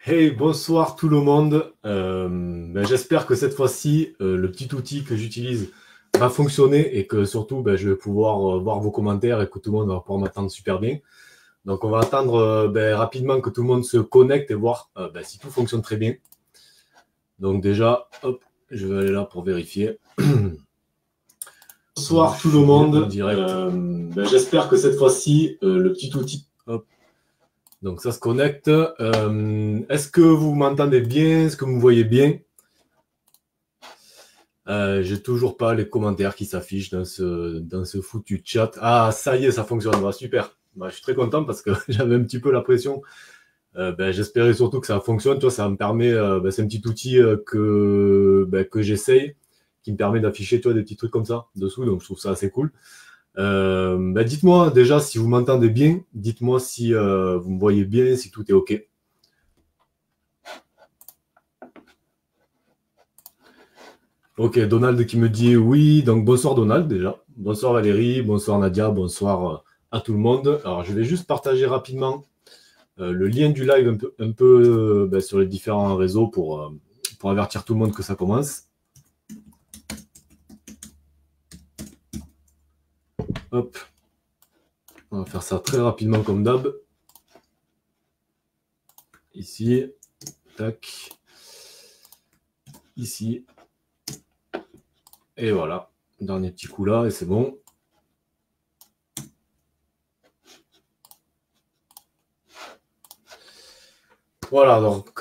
Hey, bonsoir tout le monde. J'espère que cette fois-ci, le petit outil que j'utilise va fonctionner et que surtout, je vais pouvoir voir vos commentaires et que tout le monde va pouvoir m'attendre super bien. Donc, on va attendre rapidement que tout le monde se connecte et voir si tout fonctionne très bien. Donc déjà, hop, je vais aller là pour vérifier. Bonsoir tout le monde. J'espère que cette fois-ci, le petit outil. Hop. Donc ça se connecte. Est-ce que vous m'entendez bien? Est-ce que vous me voyez bien? J'ai toujours pas les commentaires qui s'affichent dans ce foutu chat. Ah, ça y est, ça fonctionne. Bah, super. Bah, je suis très content parce que j'avais un petit peu la pression. J'espérais surtout que ça fonctionne. Tu vois, ça me permet, c'est un petit outil que j'essaye, qui me permet d'afficher, tu vois, des petits trucs comme ça dessous. Donc, je trouve ça assez cool. Dites-moi déjà si vous m'entendez bien. Dites-moi si vous me voyez bien, si tout est OK. Ok, Donald qui me dit oui. Donc bonsoir Donald déjà. Bonsoir Valérie, bonsoir Nadia, bonsoir à tout le monde. Alors je vais juste partager rapidement le lien du live un peu sur les différents réseaux pour avertir tout le monde que ça commence. Hop. On va faire ça très rapidement comme d'hab. Ici. Tac. Ici. Et voilà. Dernier petit coup là et c'est bon. Voilà, donc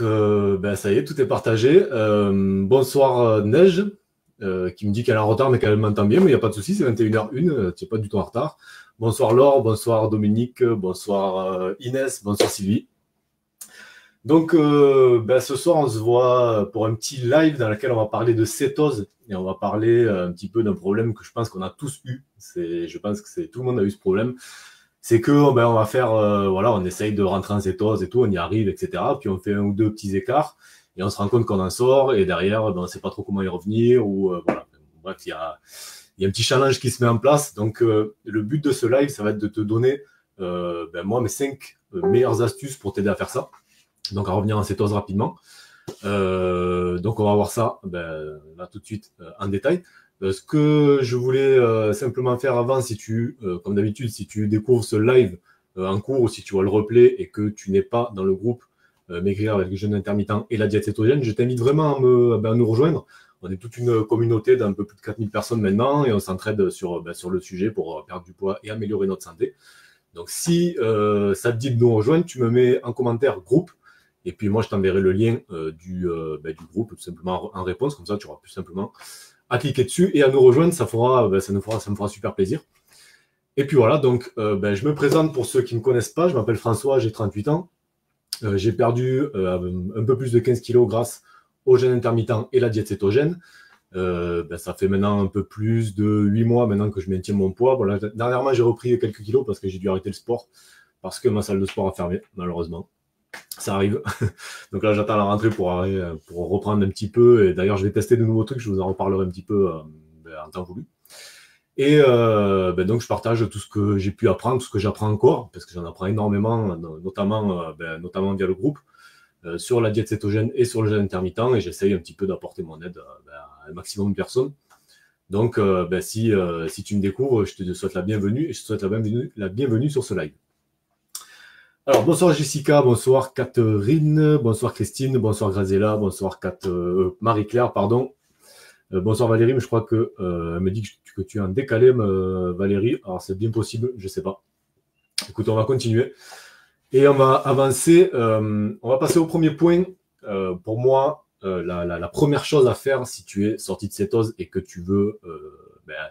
ça y est, tout est partagé. Bonsoir Neige, qui me dit qu'elle est en retard mais qu'elle m'entend bien, mais il n'y a pas de souci, c'est 21h01, tu n'es pas du tout en retard. Bonsoir Laure, bonsoir Dominique, bonsoir Inès, bonsoir Sylvie. Donc ce soir, on se voit pour un petit live dans lequel on va parler de cétose et on va parler un petit peu d'un problème que je pense qu'on a tous eu. Je pense que tout le monde a eu ce problème. C'est que on va faire, on essaye de rentrer en cétose et tout, on y arrive, etc. Puis on fait un ou deux petits écarts et on se rend compte qu'on en sort et derrière, on ne sait pas trop comment y revenir ou voilà. Bref, il y a un petit challenge qui se met en place. Donc le but de ce live, ça va être de te donner, moi, mes 5 meilleures astuces pour t'aider à faire ça. Donc à revenir en cétose rapidement. Donc on va voir ça là tout de suite en détail. Ce que je voulais simplement faire avant, comme d'habitude, si tu découvres ce live en cours ou si tu vois le replay et que tu n'es pas dans le groupe Maigrir avec le jeûne intermittent et la diète cétogène, je t'invite vraiment à nous rejoindre. On est toute une communauté d'un peu plus de 4000 personnes maintenant et on s'entraide sur le sujet pour perdre du poids et améliorer notre santé. Donc si ça te dit de nous rejoindre, tu me mets en commentaire groupe et puis moi je t'enverrai le lien du groupe tout simplement en réponse, comme ça tu auras plus simplement à cliquer dessus et à nous rejoindre, ça me fera super plaisir. Et puis voilà, donc je me présente pour ceux qui ne me connaissent pas, je m'appelle François, j'ai 38 ans, j'ai perdu un peu plus de 15 kilos grâce au jeûne intermittent et la diète cétogène. Ça fait maintenant un peu plus de 8 mois maintenant que je maintiens mon poids. Bon, là, dernièrement, j'ai repris quelques kilos parce que j'ai dû arrêter le sport parce que ma salle de sport a fermé, malheureusement. Ça arrive. Donc là, j'attends la rentrée pour reprendre un petit peu. Et d'ailleurs, je vais tester de nouveaux trucs. Je vous en reparlerai un petit peu en temps voulu. Et donc, je partage tout ce que j'ai pu apprendre, tout ce que j'apprends encore, parce que j'en apprends énormément, notamment via le groupe, sur la diète cétogène et sur le jeûne intermittent. Et j'essaye un petit peu d'apporter mon aide à un maximum de personnes. Donc, si tu me découvres, je te souhaite la bienvenue et je te souhaite la bienvenue sur ce live. Alors, bonsoir Jessica, bonsoir Catherine, bonsoir Christine, bonsoir Grazella, bonsoir Marie-Claire, pardon. Bonsoir Valérie, mais je crois que elle me dit que tu es en décalé, Valérie. Alors, c'est bien possible, je ne sais pas. Écoute, on va continuer. Et on va avancer. On va passer au premier point. Pour moi, la première chose à faire si tu es sorti de cétose et que tu veux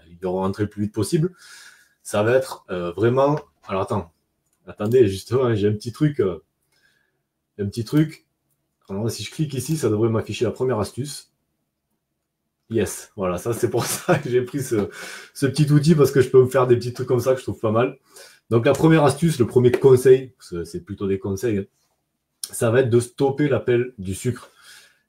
y rentrer le plus vite possible, ça va être vraiment... Alors, attendez, justement, j'ai un petit truc. Alors, si je clique ici, ça devrait m'afficher la première astuce. Yes, voilà, ça c'est pour ça que j'ai pris ce petit outil parce que je peux me faire des petits trucs comme ça que je trouve pas mal. Donc la première astuce, le premier conseil, c'est plutôt des conseils, hein, ça va être de stopper l'appel du sucre.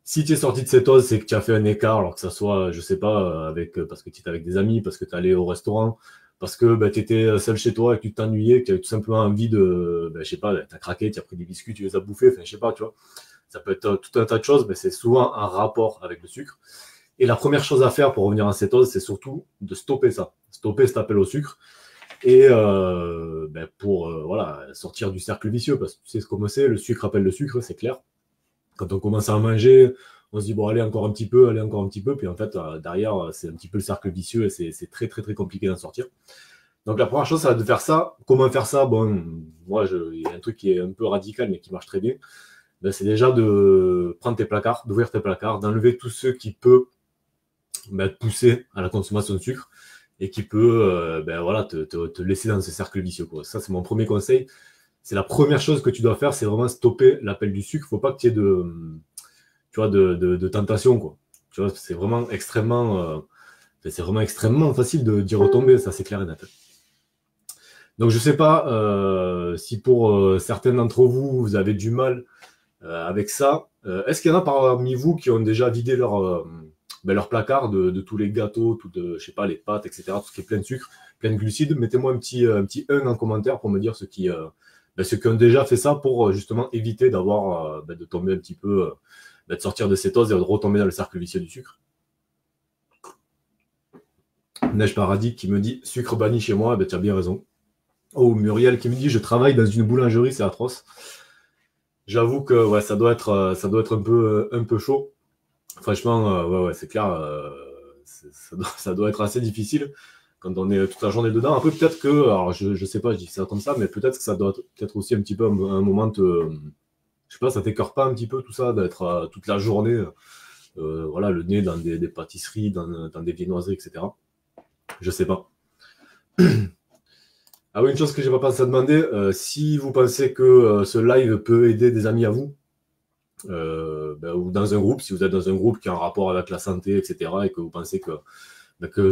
Si tu es sorti de cétose, c'est que tu as fait un écart, alors que ça soit, je sais pas, parce que tu es avec des amis, parce que tu es allé au restaurant, parce que bah, tu étais seul chez toi et que tu t'ennuyais, que tu avais tout simplement envie de, bah, je sais pas, tu as craqué, tu as pris des biscuits, tu les as bouffés, enfin, je sais pas, tu vois. Ça peut être tout un tas de choses, mais c'est souvent un rapport avec le sucre. Et la première chose à faire pour revenir en cétose, c'est surtout de stopper ça, stopper cet appel au sucre, et ben pour voilà, sortir du cercle vicieux, parce que tu sais ce qu'on c'est, le sucre appelle le sucre, c'est clair. Quand on commence à en manger, on se dit bon allez encore un petit peu, allez encore un petit peu, puis en fait derrière c'est un petit peu le cercle vicieux et c'est très très très compliqué d'en sortir. Donc la première chose, c'est de faire ça. Comment faire ça? Bon, moi il y a un truc qui est un peu radical mais qui marche très bien. Ben, c'est déjà de prendre tes placards, d'ouvrir tes placards, d'enlever tout ce qui peut ben, te pousser à la consommation de sucre et qui peut ben, voilà, te laisser dans ce cercle vicieux, quoi. Ça, c'est mon premier conseil. C'est la première chose que tu dois faire, c'est vraiment stopper l'appel du sucre. Faut pas que tu aies tu vois, de tentation, quoi. Tu vois, c'est vraiment extrêmement facile d'y retomber, ça c'est clair et net. Donc je sais pas si pour certains d'entre vous, vous avez du mal avec ça. Est-ce qu'il y en a parmi vous qui ont déjà vidé leur placard de tous les gâteaux, je sais pas, les pâtes, etc., tout ce qui est plein de sucre, plein de glucides? Mettez-moi un petit 1 en commentaire pour me dire ceux qui ont déjà fait ça pour justement éviter de tomber un petit peu, de sortir de cétose et de retomber dans le cercle vicieux du sucre. Neige Paradis qui me dit sucre banni chez moi, ben, tu as bien raison. Oh, Muriel qui me dit je travaille dans une boulangerie, c'est atroce. J'avoue que ouais, ça doit être un peu chaud. Franchement, ouais, c'est clair, ça doit être assez difficile quand on est toute la journée dedans. Après, peut-être que, alors je sais pas, je dis ça comme ça, mais peut-être que ça doit peut-être aussi un petit peu un moment je sais pas, ça t'écœure pas un petit peu tout ça d'être toute la journée, voilà, le nez dans des pâtisseries, dans des viennoiseries, etc. Je sais pas. Ah oui, une chose que j'ai pas pensé à demander, si vous pensez que ce live peut aider des amis à vous, ou dans un groupe, si vous êtes dans un groupe qui a un rapport avec la santé, etc., et que vous pensez que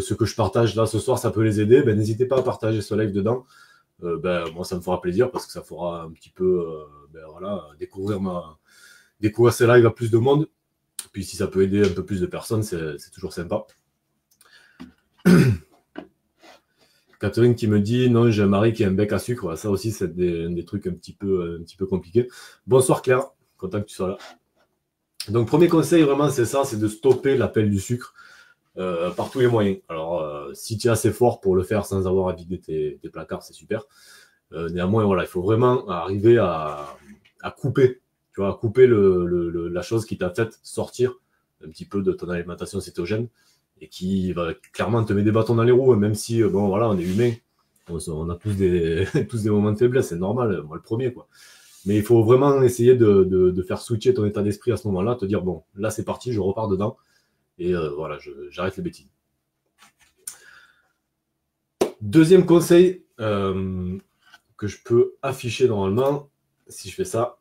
ce que je partage là ce soir, ça peut les aider, n'hésitez pas à partager ce live dedans. Moi, ça me fera plaisir parce que ça fera un petit peu voilà, découvrir ces lives à plus de monde. Puis si ça peut aider un peu plus de personnes, c'est toujours sympa. Catherine qui me dit non, j'ai un mari qui a un bec à sucre. Ça aussi, c'est des trucs un petit peu compliqués. Bonsoir Claire, content que tu sois là. Donc, premier conseil, vraiment, c'est ça, c'est de stopper l'appel du sucre par tous les moyens. Alors, si tu es assez fort pour le faire sans avoir à vider tes placards, c'est super. Néanmoins, voilà, il faut vraiment arriver à couper, tu vois, à couper la chose qui t'a fait sortir un petit peu de ton alimentation cétogène et qui va clairement te mettre des bâtons dans les roues, même si, bon, voilà, on est humain, on a tous tous des moments de faiblesse, c'est normal, moi le premier, quoi. Mais il faut vraiment essayer de faire switcher ton état d'esprit à ce moment-là, te dire, bon, là c'est parti, je repars dedans, et voilà, j'arrête les bêtises. Deuxième conseil que je peux afficher normalement, si je fais ça,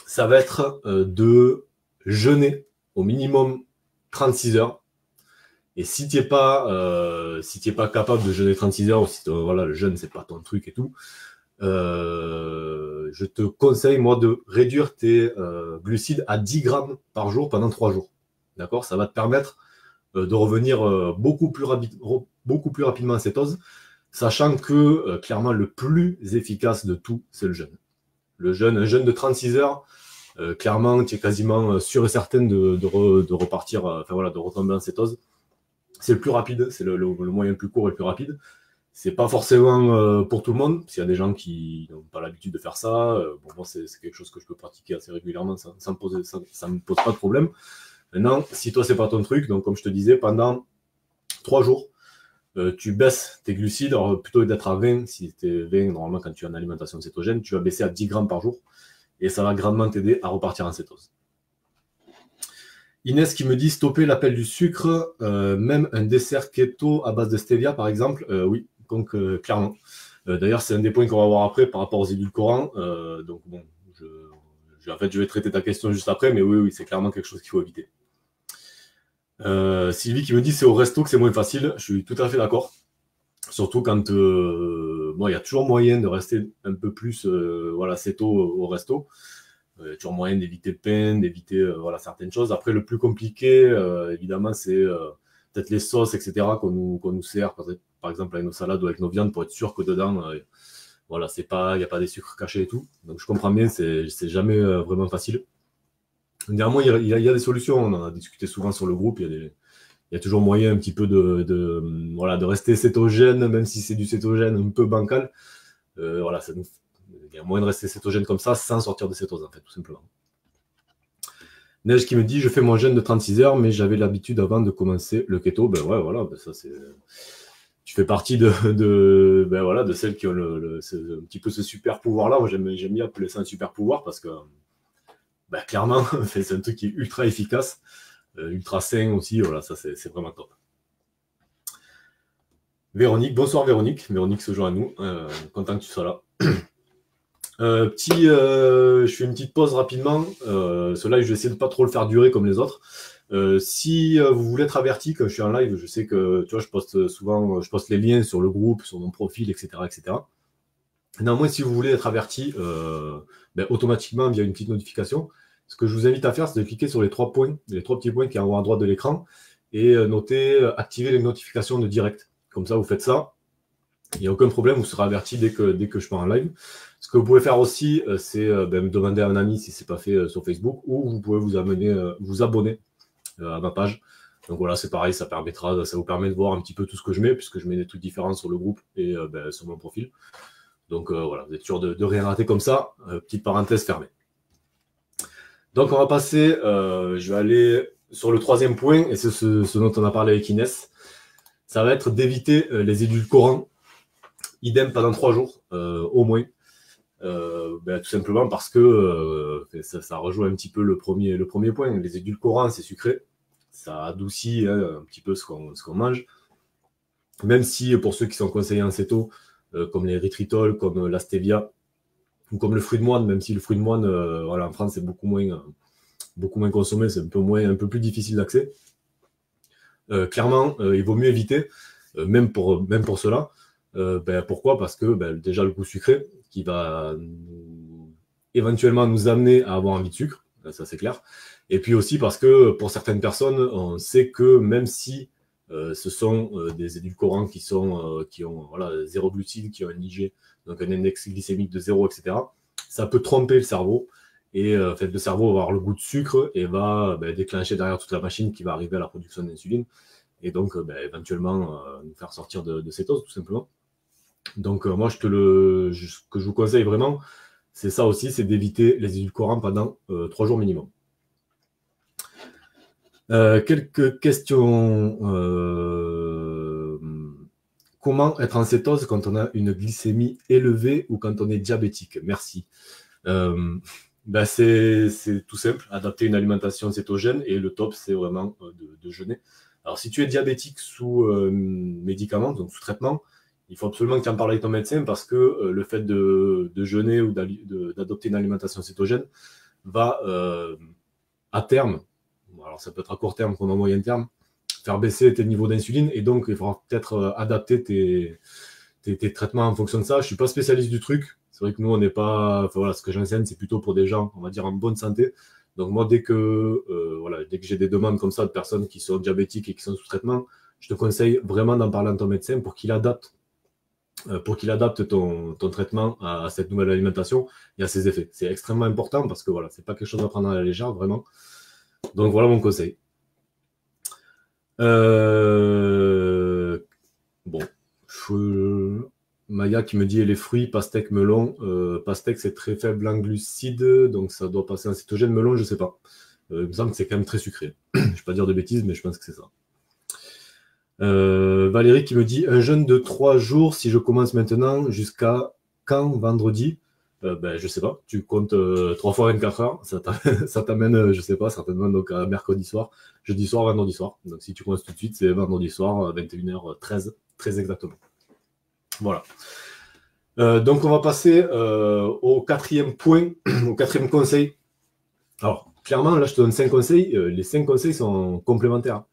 ça va être de jeûner au minimum 36 heures. Et si tu n'es pas, capable de jeûner 36 heures, ou si voilà, le jeûne, c'est pas ton truc et tout, je te conseille, moi, de réduire tes glucides à 10 grammes par jour pendant 3 jours. D'accord? Ça va te permettre de revenir beaucoup plus rapidement à cétose, sachant que, clairement, le plus efficace de tout, c'est le jeûne. Un jeûne de 36 heures, clairement, tu es quasiment sûr et certain de repartir, de retomber en cétose. C'est le plus rapide, c'est le moyen le plus court et le plus rapide. C'est pas forcément pour tout le monde, parce qu'il y a des gens qui n'ont pas l'habitude de faire ça. Moi, c'est quelque chose que je peux pratiquer assez régulièrement, ça me pose pas de problème. Maintenant, si toi, c'est pas ton truc, donc comme je te disais, pendant 3 jours, tu baisses tes glucides. Alors, plutôt que d'être à 20, si tu es 20, normalement, quand tu as une alimentation cétogène, tu vas baisser à 10 grammes par jour, et ça va grandement t'aider à repartir en cétose. Inès qui me dit stopper l'appel du sucre, même un dessert keto à base de stevia par exemple, oui, donc clairement. D'ailleurs, c'est un des points qu'on va voir après par rapport aux édulcorants. Donc bon, je vais traiter ta question juste après, mais oui, c'est clairement quelque chose qu'il faut éviter. Sylvie qui me dit c'est au resto que c'est moins facile, je suis tout à fait d'accord. Surtout quand il y a toujours moyen de rester un peu plus céto au resto. Il y a toujours moyen d'éviter le pain, d'éviter certaines choses. Après, le plus compliqué, évidemment, c'est peut-être les sauces, etc., qu'on nous sert, par exemple, avec nos salades ou avec nos viandes, pour être sûr que dedans, voilà, il n'y a pas des sucres cachés et tout. Donc, je comprends bien, c'est jamais vraiment facile. Néanmoins, il y a des solutions. On en a discuté souvent sur le groupe. Il y a toujours moyen un petit peu voilà, de rester cétogène, même si c'est du cétogène un peu bancal. Voilà, il y a moyen de rester cétogène comme ça sans sortir de cétose, en fait, tout simplement. Neige qui me dit, je fais mon jeûne de 36 heures, mais j'avais l'habitude avant de commencer le keto. Ben ouais, voilà, ben ça c'est... Tu fais partie ben voilà, de celles qui ont un petit peu ce super pouvoir-là. Moi, j'aime bien appeler ça un super pouvoir parce que, ben, clairement, c'est un truc qui est ultra efficace, ultra sain aussi. Voilà, ça c'est vraiment top. Véronique, bonsoir Véronique. Véronique se joint à nous. Content que tu sois là. Je fais une petite pause rapidement. Ce live, je vais essayer de pas trop le faire durer comme les autres. Si vous voulez être averti quand je suis en live, je sais que tu vois, je poste souvent, je poste les liens sur le groupe, sur mon profil, etc., etc. Néanmoins, si vous voulez être averti, ben, automatiquement via une petite notification, ce que je vous invite à faire, c'est de cliquer sur les trois petits points qui sont en haut à droite de l'écran, et noter, activer les notifications de direct. Comme ça, vous faites ça. Il n'y a aucun problème, vous serez averti dès que je pars en live. Ce que vous pouvez faire aussi, c'est me demander à un ami si ce n'est pas fait sur Facebook, ou vous pouvez vous abonner à ma page. Donc voilà, c'est pareil, ça vous permet de voir un petit peu tout ce que je mets, puisque je mets des trucs différents sur le groupe et sur mon profil. Donc voilà, vous êtes sûr de rien rater comme ça. Petite parenthèse fermée. Donc on va passer, je vais aller sur le troisième point, et c'est ce dont on a parlé avec Inès. Ça va être d'éviter les édulcorants. Idem pendant 3 jours, au moins. Tout simplement parce que ça rejoint un petit peu le premier point. Les édulcorants, c'est sucré. Ça adoucit un petit peu ce qu'on mange. Même si pour ceux qui sont conseillés en céto, comme les érythritol, comme la stevia, ou comme le fruit de moine, même si le fruit de moine, voilà, en France, c'est beaucoup moins consommé, c'est un peu plus difficile d'accès. Clairement, il vaut mieux éviter, même pour cela. Pourquoi? Parce que déjà le goût sucré qui va éventuellement nous amener à avoir envie de sucre, ça c'est clair. Et puis aussi parce que pour certaines personnes, on sait que même si ce sont des édulcorants qui ont voilà, 0 glucides, qui ont un IG, donc un index glycémique de 0, etc., ça peut tromper le cerveau. Et fait, le cerveau va avoir le goût de sucre et va déclencher derrière toute la machine qui va arriver à la production d'insuline. Et donc éventuellement nous faire sortir de cétose, tout simplement. Donc moi, ce que je vous conseille vraiment, c'est ça aussi, c'est d'éviter les édulcorants pendant 3 jours minimum. Quelques questions. Comment être en cétose quand on a une glycémie élevée ou quand on est diabétique? Merci. C'est tout simple, adapter une alimentation cétogène, et le top, c'est vraiment de jeûner. Alors, si tu es diabétique sous médicaments, donc sous traitement, il faut absolument que tu en parles avec ton médecin, parce que le fait de jeûner ou d'adopter une alimentation cétogène va, à terme, alors ça peut être à court terme comme à moyen terme, faire baisser tes niveaux d'insuline, et donc il faudra peut-être adapter tes traitements en fonction de ça. Je ne suis pas spécialiste du truc. C'est vrai que nous, on n'est pas... Enfin, voilà, ce que j'enseigne, c'est plutôt pour des gens, on va dire, en bonne santé. Donc moi, dès que j'ai des demandes comme ça de personnes qui sont diabétiques et qui sont sous traitement, je te conseille vraiment d'en parler à ton médecin pour qu'il adapte ton traitement à cette nouvelle alimentation et à ses effets. C'est extrêmement important parce que voilà, c'est pas quelque chose à prendre à la légère, vraiment. Donc voilà mon conseil. Bon, Maya qui me dit les fruits, pastèque, melon. Pastèque, c'est très faible en glucides, donc ça doit passer en cétogène. Melon, je sais pas. Il me semble que c'est quand même très sucré. Je ne vais pas dire de bêtises, mais je pense que c'est ça. Valérie qui me dit un jeûne de 3 jours si je commence maintenant jusqu'à quand vendredi? Je sais pas, tu comptes 3 fois 24 heures, ça t'amène, je sais pas, certainement donc à mercredi soir, jeudi soir, vendredi soir. Donc si tu commences tout de suite, c'est vendredi soir, 21h13, très exactement. Voilà. Donc on va passer au 4e point, au 4e conseil. Alors, clairement, là je te donne 5 conseils, les 5 conseils sont complémentaires.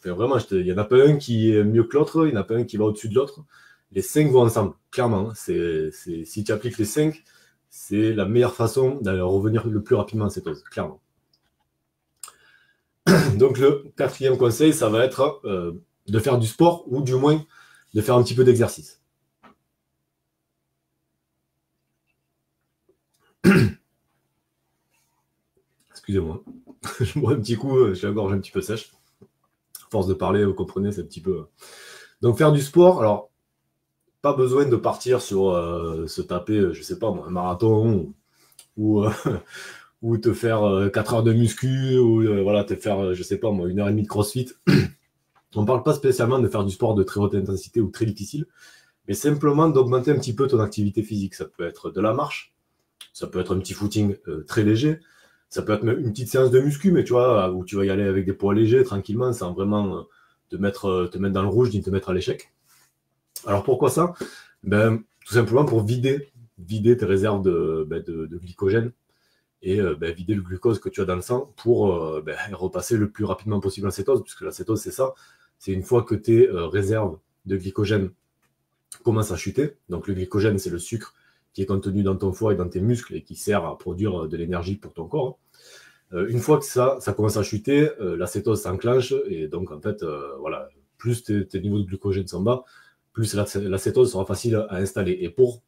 Vraiment, il n'y en a pas un qui est mieux que l'autre, il n'y en a pas un qui va au-dessus de l'autre. Les 5 vont ensemble, clairement. Si tu appliques les 5, c'est la meilleure façon d'aller revenir le plus rapidement à cétose, clairement. Donc le quatrième conseil, ça va être de faire du sport ou du moins de faire un petit peu d'exercice. Excusez-moi, je bois un petit coup, j'ai la gorge un petit peu sèche. À force de parler, vous comprenez, c'est un petit peu. Donc faire du sport, alors pas besoin de partir sur se taper, je sais pas moi, un marathon ou, ou te faire 4 heures de muscu ou voilà, te faire, je sais pas moi, 1 heure et demie de crossfit. On parle pas spécialement de faire du sport de très haute intensité ou très difficile, mais simplement d'augmenter un petit peu ton activité physique. Ça peut être de la marche, ça peut être un petit footing très léger, ça peut être une petite séance de muscu, mais tu vois, où tu vas y aller avec des poids légers, tranquillement, sans vraiment te mettre dans le rouge ni te mettre à l'échec. Alors pourquoi ça? Ben, tout simplement pour vider tes réserves de glycogène et vider le glucose que tu as dans le sang pour repasser le plus rapidement possible en cétose, puisque la cétose, c'est ça. C'est une fois que tes réserves de glycogène commencent à chuter. Donc le glycogène, c'est le sucre qui est contenu dans ton foie et dans tes muscles et qui sert à produire de l'énergie pour ton corps. Une fois que ça commence à chuter, la cétose s'enclenche et donc en fait, voilà, plus tes niveaux de glucogène sont bas, plus la cétose sera facile à installer. Et pour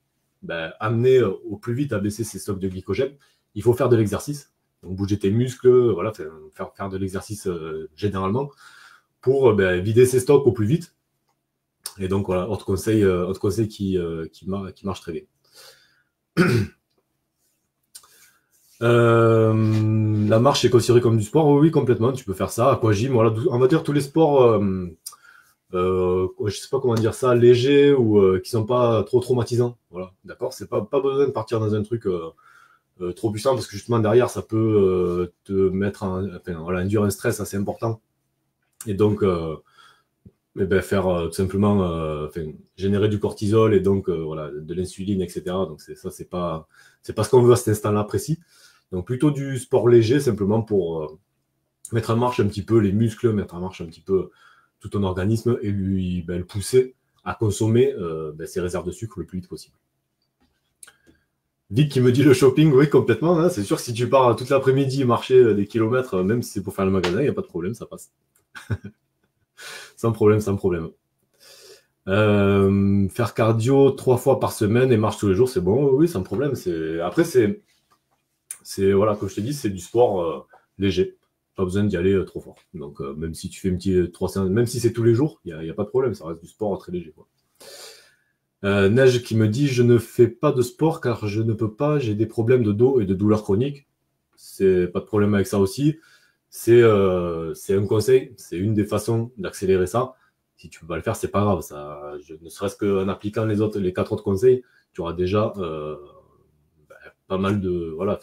amener au plus vite à baisser ces stocks de glycogène, il faut faire de l'exercice. Donc bouger tes muscles, voilà, faire de l'exercice généralement pour vider ces stocks au plus vite. Et donc voilà, autre conseil qui marche très bien. La marche est considérée comme du sport, oui, complètement, tu peux faire ça. Aquagym, voilà, on va dire tous les sports, je sais pas comment dire ça, légers ou qui sont pas trop traumatisants. Voilà, d'accord, c'est pas besoin de partir dans un truc trop puissant parce que justement derrière ça peut te mettre voilà, induire un stress assez important et donc faire tout simplement générer du cortisol et donc voilà, de l'insuline, etc. Donc c'est pas ce qu'on veut à cet instant-là précis. Donc plutôt du sport léger simplement pour mettre en marche un petit peu les muscles, mettre en marche un petit peu tout ton organisme et lui le pousser à consommer ses réserves de sucre le plus vite possible. Vic qui me dit le shopping, oui, complètement. Hein. C'est sûr que si tu pars toute l'après-midi marcher des kilomètres, même si c'est pour faire le magasin, il n'y a pas de problème, ça passe. Sans problème, sans problème. Faire cardio 3 fois par semaine et marche tous les jours, c'est bon, oui, sans problème. Après, voilà, comme je t'ai dit, c'est du sport léger. Pas besoin d'y aller trop fort. Donc, même si tu fais un petit 300, même si c'est tous les jours, il n'y a pas de problème, ça reste du sport très léger. Quoi. Neige qui me dit je ne fais pas de sport car je ne peux pas, j'ai des problèmes de dos et de douleurs chroniques. C'est pas de problème avec ça aussi. C'est un conseil, c'est une des façons d'accélérer ça. Si tu peux pas le faire, c'est pas grave. Ça, ne serait-ce qu'en appliquant les 4 autres conseils, tu auras déjà pas mal de voilà.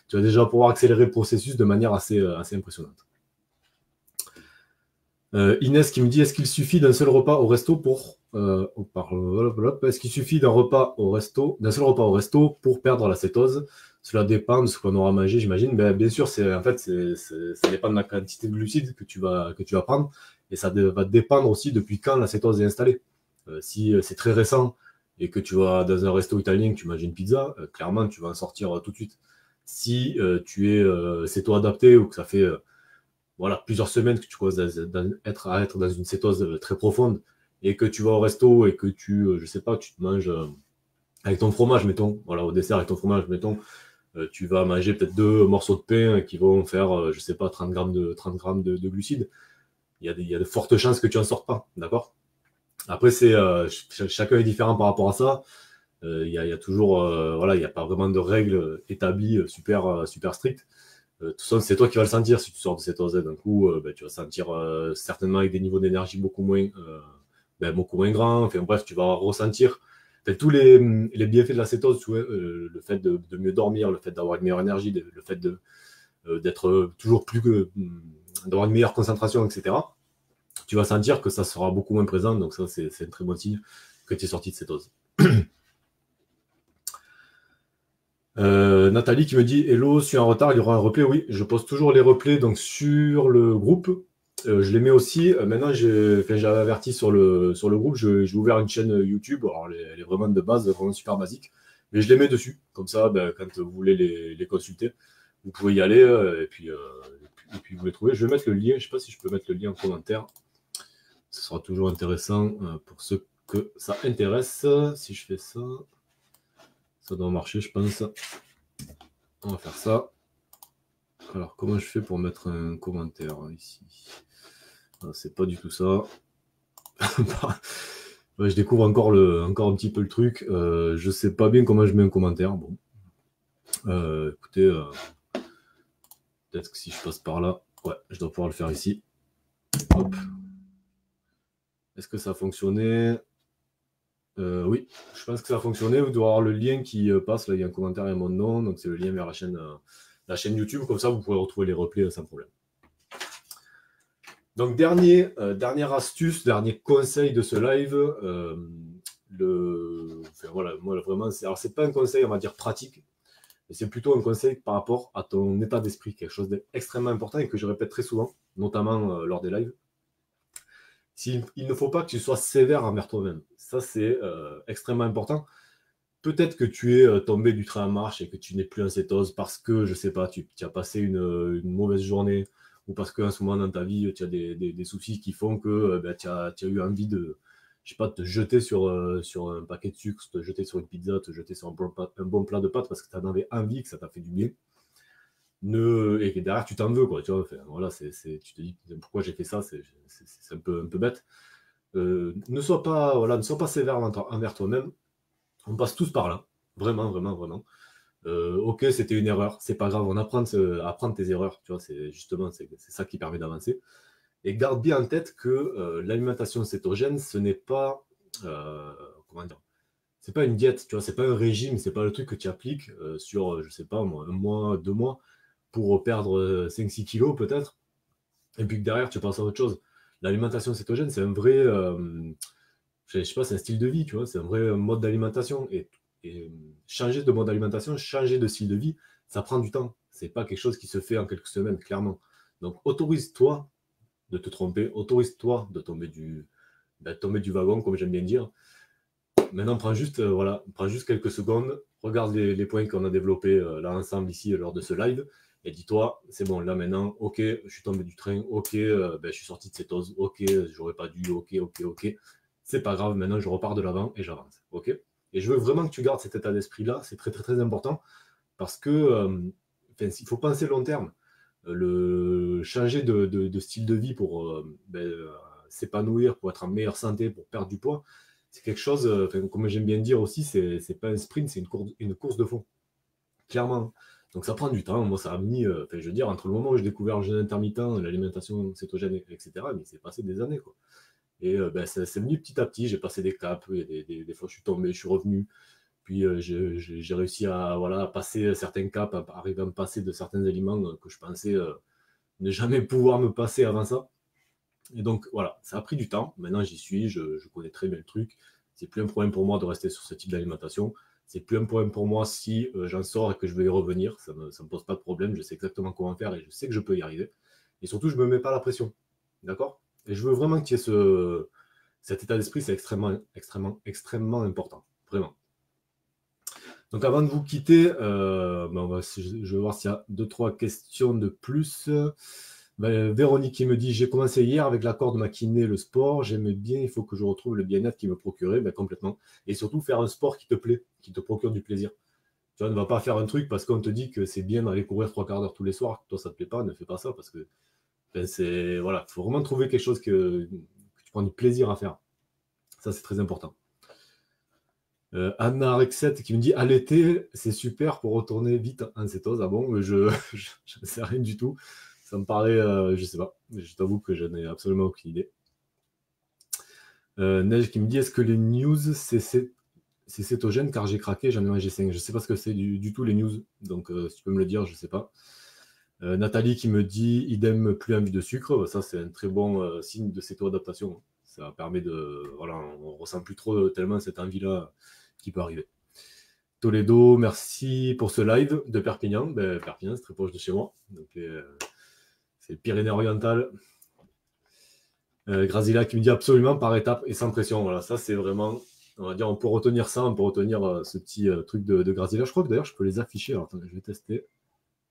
Tu vas déjà pouvoir accélérer le processus de manière assez impressionnante. Inès qui me dit est-ce qu'il suffit d'un seul repas au resto pour est-ce qu'il suffit d'un seul repas au resto pour perdre la cétose? Cela dépend de ce qu'on aura mangé, j'imagine. Bien sûr, ça dépend de la quantité de glucides que tu vas prendre et ça va dépendre aussi depuis quand la cétose est installée. Si c'est très récent et que tu vas dans un resto italien, que tu manges une pizza, clairement, tu vas en sortir tout de suite. Si tu es céto-adapté ou que ça fait voilà, plusieurs semaines que tu commences à être dans une cétose très profonde et que tu vas au resto et que je sais pas, tu te manges avec ton fromage, mettons, voilà, au dessert avec ton fromage, mettons, tu vas manger peut-être 2 morceaux de pain qui vont faire, je sais pas, 30 grammes de glucides. Il y a de fortes chances que tu en sortes pas, d'accord? Après, chacun est différent par rapport à ça. Il y a toujours, voilà, il n'y a pas vraiment de règles établies super strictes. De toute façon, c'est toi qui vas le sentir si tu sors de cette cétose. D'un coup, tu vas sentir certainement avec des niveaux d'énergie beaucoup moins grands. Enfin bref, tu vas ressentir tous les bienfaits de la cétose, tu vois, le fait de mieux dormir, le fait d'avoir une meilleure énergie, le fait d'être toujours d'avoir une meilleure concentration, etc. Tu vas sentir que ça sera beaucoup moins présent. Donc ça, c'est un très bon signe que tu es sorti de cétose. Nathalie qui me dit hello, je suis en retard, il y aura un replay. Oui, je poste toujours les replays donc sur le groupe. Je les mets aussi. Maintenant, j'avais averti sur le groupe, j'ai ouvert une chaîne YouTube. Alors, elle est vraiment de base, vraiment super basique. Mais je les mets dessus. Comme ça, quand vous voulez les consulter, vous pouvez y aller. Et puis et puis vous les trouvez. Je vais mettre le lien, je ne sais pas si je peux mettre le lien en commentaire. Ce sera toujours intéressant pour ceux que ça intéresse. Si je fais ça, ça doit marcher, je pense. On va faire ça. Alors, comment je fais pour mettre un commentaire ici? C'est pas du tout ça. Je découvre encore un petit peu le truc. Je sais pas bien comment je mets un commentaire. Bon. Écoutez, peut-être que si je passe par là, ouais, je dois pouvoir le faire ici. Hop. Est-ce que ça a fonctionné? Oui, je pense que ça a fonctionné. Vous devez avoir le lien qui passe. Là, il y a un commentaire et mon nom. Donc, c'est le lien vers la chaîne YouTube. Comme ça, vous pourrez retrouver les replays sans problème. Donc, dernière astuce, dernier conseil de ce live. Voilà, moi, vraiment, alors, c'est pas un conseil, on va dire, pratique. Mais c'est plutôt un conseil par rapport à ton état d'esprit. Quelque chose d'extrêmement important et que je répète très souvent, notamment lors des lives. Il ne faut pas que tu sois sévère envers toi-même. Ça, c'est extrêmement important. Peut-être que tu es tombé du train en marche et que tu n'es plus en cétose parce que, je ne sais pas, tu as passé une mauvaise journée ou parce qu'en ce moment dans ta vie, tu as des soucis qui font que tu as eu envie de, je sais pas, te jeter sur un paquet de sucre, te jeter sur une pizza, te jeter sur un bon plat de pâtes parce que tu en avais envie, que ça t'a fait du bien. Et derrière tu t'en veux, quoi, tu vois, enfin, voilà, tu te dis pourquoi j'ai fait ça, c'est un peu bête. Ne sois pas sévère envers toi-même. On passe tous par là, vraiment. Ok, c'était une erreur, c'est pas grave, on apprend tes erreurs, tu vois, c'est ça qui permet d'avancer. Et garde bien en tête que l'alimentation cétogène, ce n'est pas, comment dire, c'est pas une diète, tu vois, c'est pas un régime, c'est pas le truc que tu appliques sur, je sais pas, moi, 1 mois, 2 mois, pour perdre 5-6 kilos peut-être, et puis que derrière tu passes à autre chose. L'alimentation cétogène, c'est un vrai, je sais pas, c'est un style de vie, tu vois, c'est un vrai mode d'alimentation. Et changer de mode d'alimentation, changer de style de vie, ça prend du temps. C'est pas quelque chose qui se fait en quelques semaines, clairement. Donc autorise-toi de te tromper, autorise-toi de tomber du wagon, comme j'aime bien dire. Maintenant, prends juste quelques secondes, regarde les points qu'on a développés là ensemble ici lors de ce live, et dis-toi, c'est bon, là maintenant, ok, je suis tombé du train, ok, je suis sorti de cétose, ok, j'aurais pas dû, ok, c'est pas grave, maintenant je repars de l'avant et j'avance, ok. Et je veux vraiment que tu gardes cet état d'esprit-là, c'est très très très important, parce que il faut penser long terme. Le changer de style de vie pour s'épanouir, pour être en meilleure santé, pour perdre du poids, c'est quelque chose, comme j'aime bien dire aussi, c'est pas un sprint, c'est une course de fond, clairement. Donc ça prend du temps. Moi, ça a mis, je veux dire, entre le moment où j'ai découvert le jeûne intermittent, l'alimentation cétogène, etc., mais c'est passé des années, quoi. Et c'est venu petit à petit, j'ai passé des caps, il y a des fois je suis tombé, je suis revenu, puis j'ai réussi à passer certains caps, à arriver à me passer de certains aliments que je pensais ne jamais pouvoir me passer avant ça. Et donc voilà, ça a pris du temps, maintenant j'y suis, je connais très bien le truc, c'est plus un problème pour moi de rester sur ce type d'alimentation, c'est plus un problème pour moi si j'en sors et que je veux y revenir, ça me pose pas de problème, je sais exactement comment faire et je sais que je peux y arriver. Et surtout, je me mets pas la pression, d'accord? Et je veux vraiment que tu aies cet état d'esprit, c'est extrêmement important, vraiment. Donc avant de vous quitter, je vais voir s'il y a 2-3 questions de plus. Véronique qui me dit, j'ai commencé hier avec l'accord de ma kiné, le sport, j'aimais bien, il faut que je retrouve le bien-être qui me procurait, complètement. Et surtout faire un sport qui te plaît, qui te procure du plaisir. Tu vois, ne va pas faire un truc parce qu'on te dit que c'est bien d'aller courir 3 quarts d'heure tous les soirs, toi ça te plaît pas, ne fais pas ça parce que voilà, faut vraiment trouver quelque chose que tu prends du plaisir à faire. Ça, c'est très important. Anna Rexette qui me dit, à l'été, c'est super pour retourner vite en cétose. Ah bon, je ne sais rien du tout. Ça me paraît, je sais pas. Je t'avoue que je n'ai absolument aucune idée. Neige qui me dit, est-ce que les news, c'est cétogène car j'ai craqué, j'en ai mangé 5. Je sais pas ce que c'est du tout les news, donc si tu peux me le dire, je sais pas. Nathalie qui me dit, idem, plus envie de sucre. Ça, c'est un très bon signe de céto-adaptation. Ça permet de... Voilà, on ressent plus trop tellement cette envie-là qui peut arriver. Toledo, merci pour ce live de Perpignan. Perpignan, c'est très proche de chez moi. Donc, c'est Pyrénées-Orientales. Grazila qui me dit absolument par étapes et sans pression. Voilà, ça c'est vraiment, on va dire, on peut retenir ça, on peut retenir ce petit truc de Grazila. Je crois que d'ailleurs je peux les afficher. Alors attendez, je vais tester.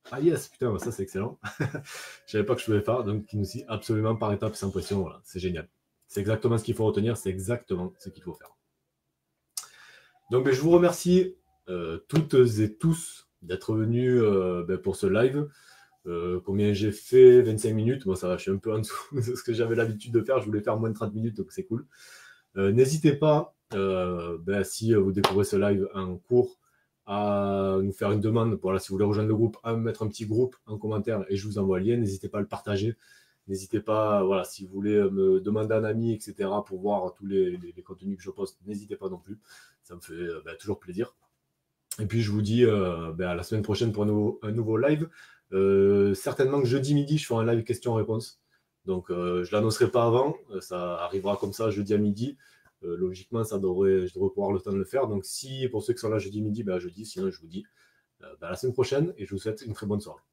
Ah yes, putain, ça c'est excellent. Je savais pas que je pouvais faire, donc il nous dit absolument par étapes, sans pression, voilà, c'est génial. C'est exactement ce qu'il faut retenir, c'est exactement ce qu'il faut faire. Donc ben, je vous remercie toutes et tous d'être venus pour ce live. Combien j'ai fait 25 minutes, bon ça va, je suis un peu en dessous de ce que j'avais l'habitude de faire, je voulais faire moins de 30 minutes, donc c'est cool. N'hésitez pas, si vous découvrez ce live en cours, à nous faire une demande, voilà, si vous voulez rejoindre le groupe, à me mettre un petit groupe en commentaire et je vous envoie le lien. N'hésitez pas à le partager. N'hésitez pas, voilà, si vous voulez me demander un ami, etc., pour voir tous les contenus que je poste, n'hésitez pas non plus. Ça me fait toujours plaisir. Et puis je vous dis à la semaine prochaine pour un nouveau live. Certainement que jeudi midi, je ferai un live questions-réponses. Donc je ne l'annoncerai pas avant, ça arrivera comme ça jeudi à midi. Logiquement, je devrais pouvoir le temps de le faire. Donc si pour ceux qui sont là jeudi midi, jeudi, sinon je vous dis à la semaine prochaine et je vous souhaite une très bonne soirée.